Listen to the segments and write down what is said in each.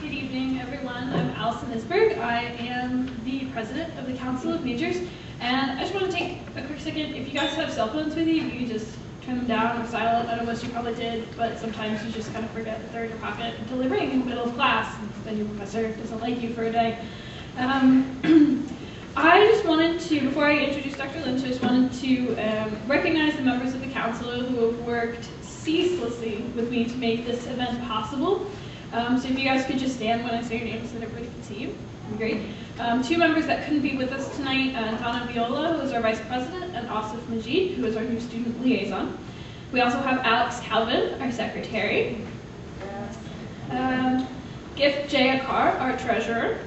Good evening, everyone. I'm Allison Isberg. I am the president of the Council of Majors, and I just want to take a quick second. If you guys have cell phones with you, you can just turn them down or silent. I know most of you probably did, but sometimes you just kind of forget that they're in your pocket until they ring in the middle of class, and then your professor doesn't like you for a day. I just wanted to, before I introduce Dr. Lynch, I just wanted to recognize the members of the council who have worked ceaselessly with me to make this event possible. So if you guys could just stand when I say your names so that everybody can see you, that'd be great. Two members that couldn't be with us tonight, Donna Viola, who is our vice president, and Asif Majid, who is our new student liaison. We also have Alex Calvin, our secretary. Gift Jayakar, our treasurer.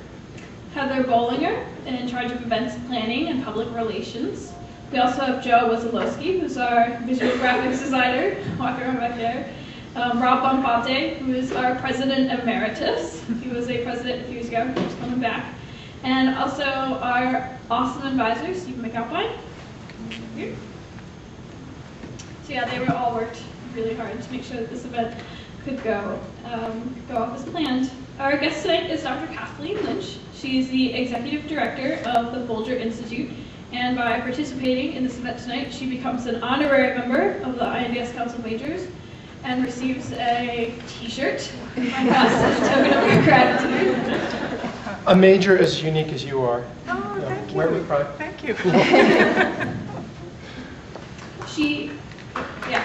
Heather Bollinger, in charge of events planning and public relations. We also have Joe Wazalowski, who's our visual graphics designer, walking around back there. Rob Bombate, who is our president emeritus. He was a president a few years ago, he's coming back. And also our awesome advisors, Steve McAlpine. Here. So yeah, they were all worked really hard to make sure that this event could go off as planned. Our guest tonight is Dr. Kathleen Lynch. She's the executive director of the Folger Institute, and by participating in this event tonight, she becomes an honorary member of the INDS Council of Majors and receives a t-shirt from us as a token of your gratitude. A major as unique as you are. Oh, thank you. Wear it with pride. Thank you. She has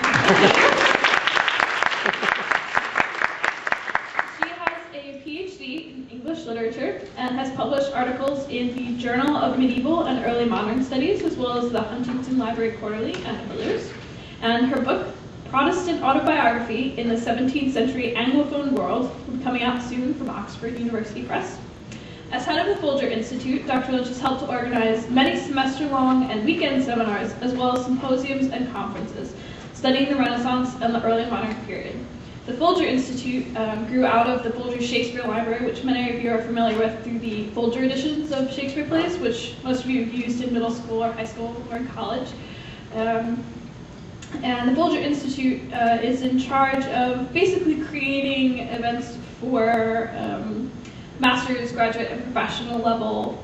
a PhD in English literature and has published articles in the Journal of Medieval and Early Modern Studies, as well as the Huntington Library Quarterly and others. And her book, Protestant Autobiography in the 17th Century Anglophone World, will be coming out soon from Oxford University Press. As head of the Folger Institute, Dr. Lynch has helped to organize many semester-long and weekend seminars, as well as symposiums and conferences, studying the Renaissance and the early modern period. The Folger Institute grew out of the Folger Shakespeare Library, which many of you are familiar with through the Folger editions of Shakespeare plays, which most of you have used in middle school or high school or in college. And the Folger Institute is in charge of basically creating events for master's, graduate, and professional level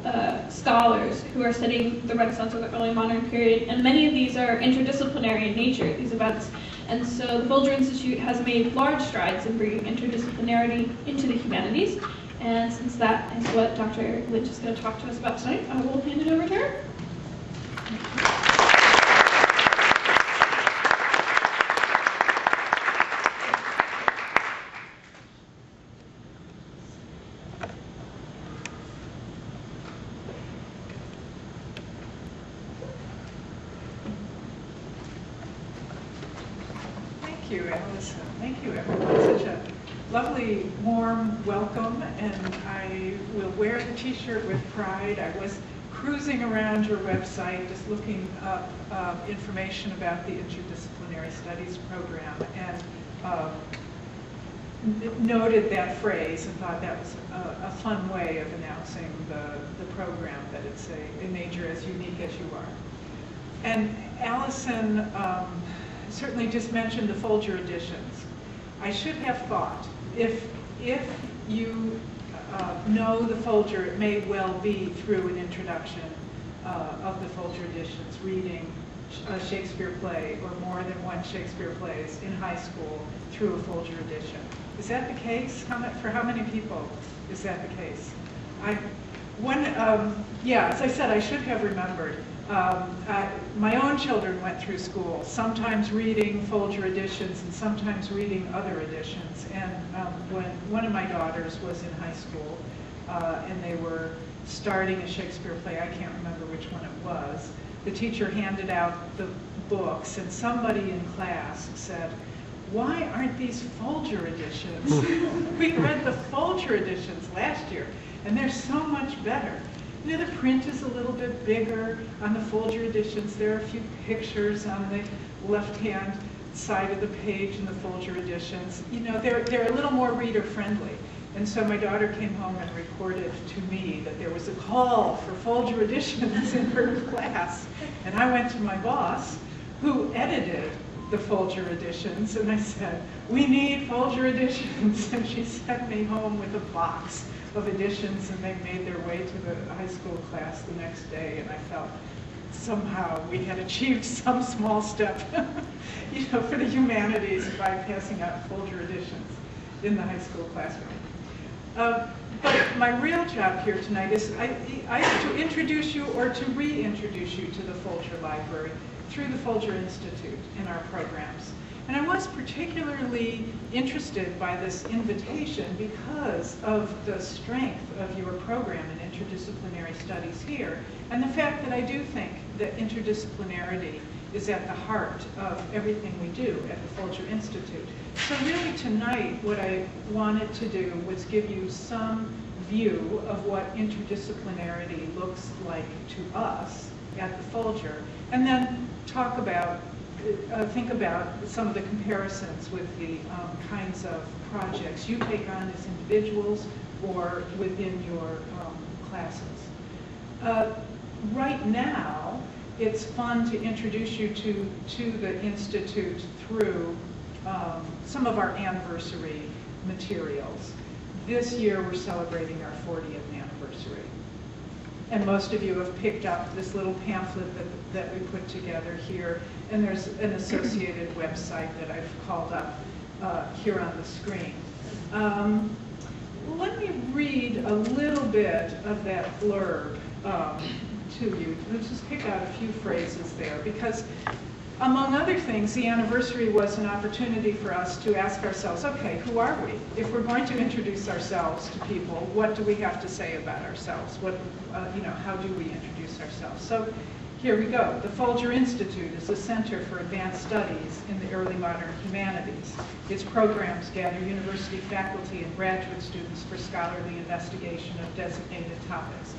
scholars who are studying the Renaissance or the early modern period. And many of these are interdisciplinary in nature, these events. And so the Folger Institute has made large strides in bringing interdisciplinarity into the humanities. And since that is what Dr. Lynch is going to talk to us about tonight, I will hand it over to her. Thank you, Allison. Thank you, everyone. Such a lovely, warm welcome, and I will wear the t-shirt with pride. I was cruising around your website, just looking up information about the Interdisciplinary Studies program, and noted that phrase and thought that was a fun way of announcing the program, that it's a major as unique as you are. And Allison certainly just mentioned the Folger editions. I should have thought, if you know the Folger, it may well be through an introduction of the Folger editions, reading a Shakespeare play or more than one Shakespeare plays in high school through a Folger edition. Is that the case? For how many people is that the case? As I said, I should have remembered. My own children went through school, sometimes reading Folger editions and sometimes reading other editions. And when one of my daughters was in high school and they were starting a Shakespeare play, I can't remember which one it was, the teacher handed out the books and somebody in class said, "Why aren't these Folger editions? We read the Folger editions last year and they're so much better." You know, the print is a little bit bigger on the Folger editions. There are a few pictures on the left-hand side of the page in the Folger editions. You know, they're a little more reader-friendly. And so my daughter came home and reported to me that there was a call for Folger editions in her class. And I went to my boss, who edited the Folger editions, and I said, we need Folger editions, and she sent me home with a box of editions, and they made their way to the high school class the next day, and I felt somehow we had achieved some small step for the humanities by passing out Folger editions in the high school classroom. But my real job here tonight is I have to introduce you or to reintroduce you to the Folger Library through the Folger Institute in our programs. And I was particularly interested by this invitation because of the strength of your program in interdisciplinary studies here, and the fact that I do think that interdisciplinarity is at the heart of everything we do at the Folger Institute. So really tonight what I wanted to do was give you some view of what interdisciplinarity looks like to us at the Folger, and then talk about think about some of the comparisons with the kinds of projects you take on as individuals or within your classes. Right now, it's fun to introduce you to the Institute through some of our anniversary materials. This year, we're celebrating our 40th anniversary. And most of you have picked up this little pamphlet that we put together here, and there's an associated website that I've called up here on the screen. Let me read a little bit of that blurb to you. Let's just pick out a few phrases there, because among other things, the anniversary was an opportunity for us to ask ourselves, okay, who are we? If we're going to introduce ourselves to people, what do we have to say about ourselves? What, how do we introduce ourselves? So here we go. The Folger Institute is a center for advanced studies in the early modern humanities. Its programs gather university faculty and graduate students for scholarly investigation of designated topics.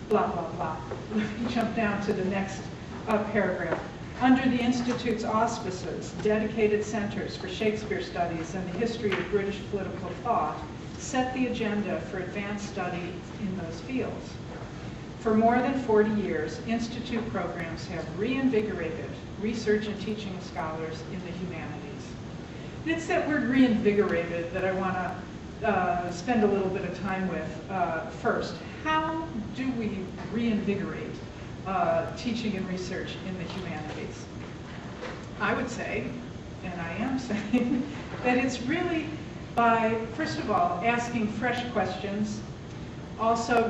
Blah, blah, blah. Let me jump down to the next paragraph. Under the Institute's auspices, dedicated centers for Shakespeare studies and the history of British political thought set the agenda for advanced study in those fields. For more than 40 years, Institute programs have reinvigorated research and teaching of scholars in the humanities. And it's that word reinvigorated that I want to spend a little bit of time with first. How do we reinvigorate teaching and research in the humanities? I would say, and I am saying, that it's really by, first of all, asking fresh questions, also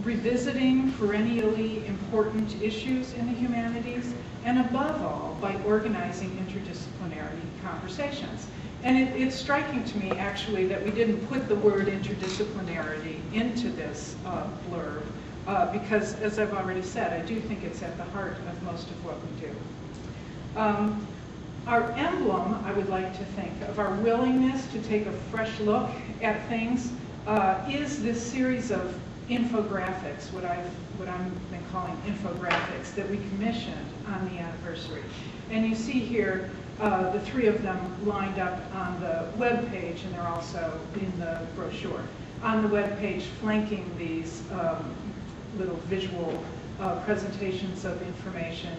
revisiting perennially important issues in the humanities, and above all, by organizing interdisciplinary conversations. And it's striking to me, actually, that we didn't put the word interdisciplinarity into this blurb, because, as I've already said, I do think it's at the heart of most of what we do. Our emblem, I would like to think, of our willingness to take a fresh look at things is this series of infographics, what I've been calling infographics, that we commissioned on the anniversary. And you see here the three of them lined up on the web page, and they're also in the brochure. On the web page, flanking these little visual presentations of information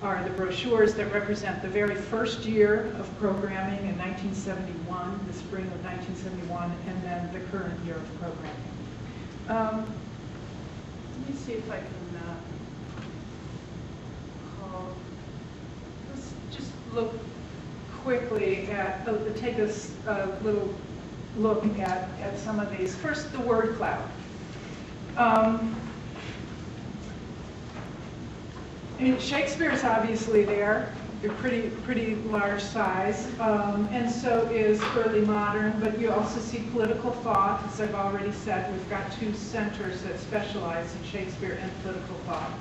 are the brochures that represent the very first year of programming in 1971, the spring of 1971, and then the current year of programming. Let me see if I can let's just look quickly at, take a little look at some of these. First, the word cloud. I mean, Shakespeare's obviously there. They're pretty large size, and so is early modern, but you also see political thought. As I've already said, we've got two centers that specialize in Shakespeare and political thought.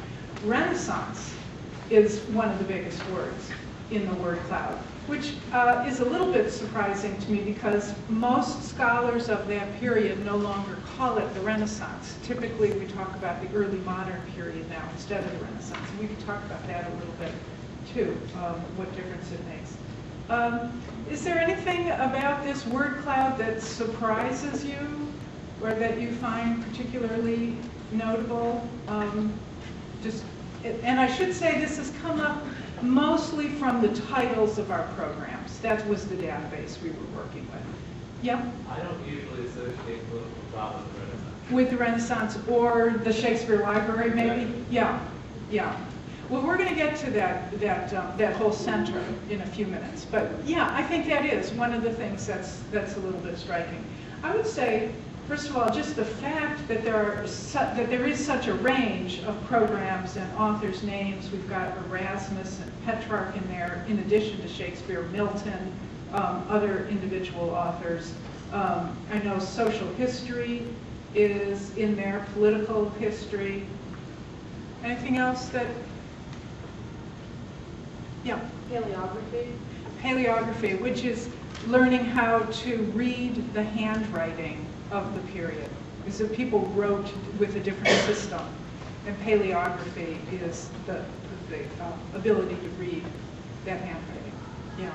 Renaissance is one of the biggest words in the word cloud, which is a little bit surprising to me because most scholars of that period no longer call it the Renaissance. Typically, we talk about the early modern period now instead of the Renaissance. And we can talk about that a little bit too, what difference it makes. Is there anything about this word cloud that surprises you or that you find particularly notable? And I should say this has come up Mostly from the titles of our programs. That was the database we were working with. Yeah? I don't usually associate political thought with the Renaissance. With the Renaissance or the Shakespeare Library, maybe? Yeah, yeah. Well, we're going to get to that whole center in a few minutes. But yeah, I think that is one of the things that's a little bit striking. I would say, first of all, just the fact that there is such a range of programs and authors' names. We've got Erasmus and Petrarch in there, in addition to Shakespeare, Milton, other individual authors. I know social history is in there, political history. Anything else that? Yeah. Paleography. Paleography, which is learning how to read the handwriting of the period. Because people wrote with a different system, and paleography is the ability to read that handwriting. Yeah.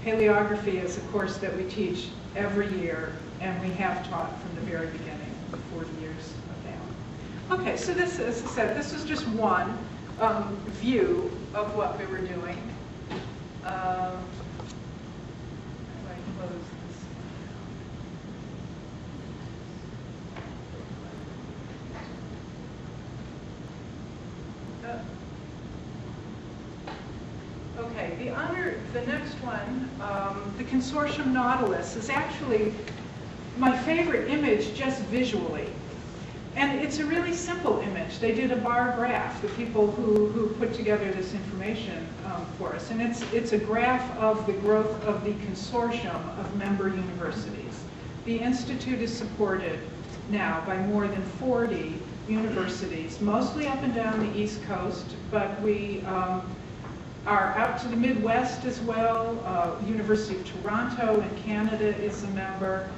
Paleography is a course that we teach every year, and we have taught from the very beginning, 40 years of now. Okay, so this, as I said, this is just one view of what we were doing. How do I close this? Okay, the next one, the Consortium Nautilus, is actually my favorite image just visually. And it's a really simple image. They did a bar graph, the people who put together this information for us. And it's a graph of the growth of the consortium of member universities. The Institute is supported now by more than 40 universities, mostly up and down the East Coast, but we are out to the Midwest as well. University of Toronto in Canada is a member.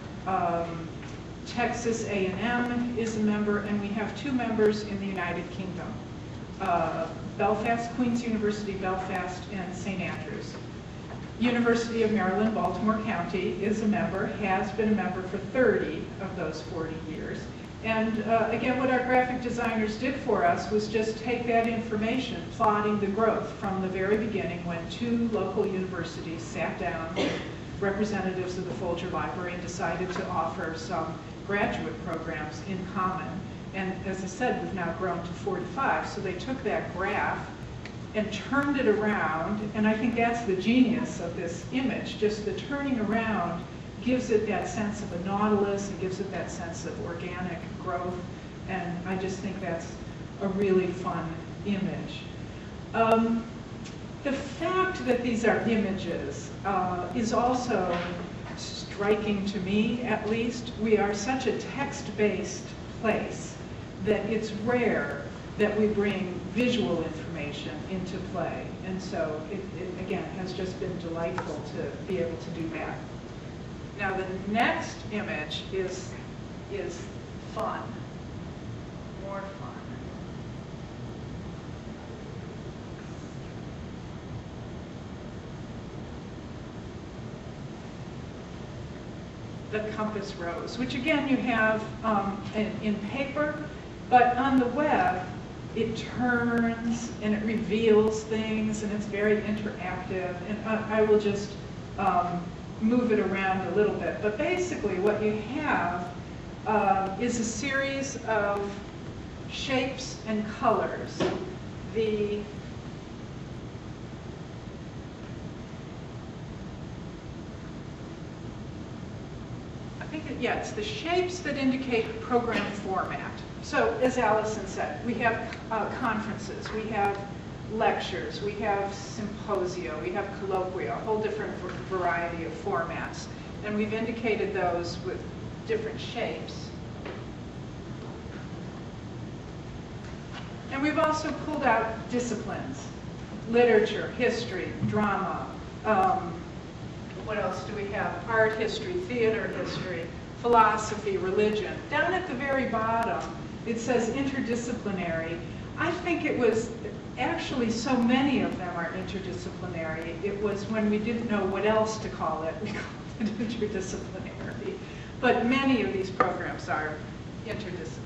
Texas A&M is a member, and we have 2 members in the United Kingdom. Belfast, Queen's University, Belfast, and St. Andrews. University of Maryland, Baltimore County is a member, has been a member for 30 of those 40 years. And again, what our graphic designers did for us was just take that information, plotting the growth from the very beginning when 2 local universities sat down with representatives of the Folger Library and decided to offer some graduate programs in common. And as I said, we've now grown to 45. So they took that graph and turned it around, and I think that's the genius of this image. Just the turning around gives it that sense of a nautilus, it gives it that sense of organic growth, and I just think that's a really fun image. The fact that these are images is also striking to me, at least. We are such a text-based place that it's rare that we bring visual information into play. And so it again, has just been delightful to be able to do that. Now the next image is fun, more fun. The compass rose, which again you have in paper, but on the web it turns and it reveals things and it's very interactive. And I will just move it around a little bit. But basically what you have is a series of shapes and colors. It's the shapes that indicate program format. So as Allison said, we have conferences, we have lectures, we have symposia, we have colloquia, a whole different variety of formats. And we've indicated those with different shapes. And we've also pulled out disciplines: literature, history, drama. What else do we have? Art history, theater history, philosophy, religion. Down at the very bottom, it says interdisciplinary. I think it was actually so many of them are interdisciplinary. It was when we didn't know what else to call it, we called it interdisciplinary. But many of these programs are interdisciplinary.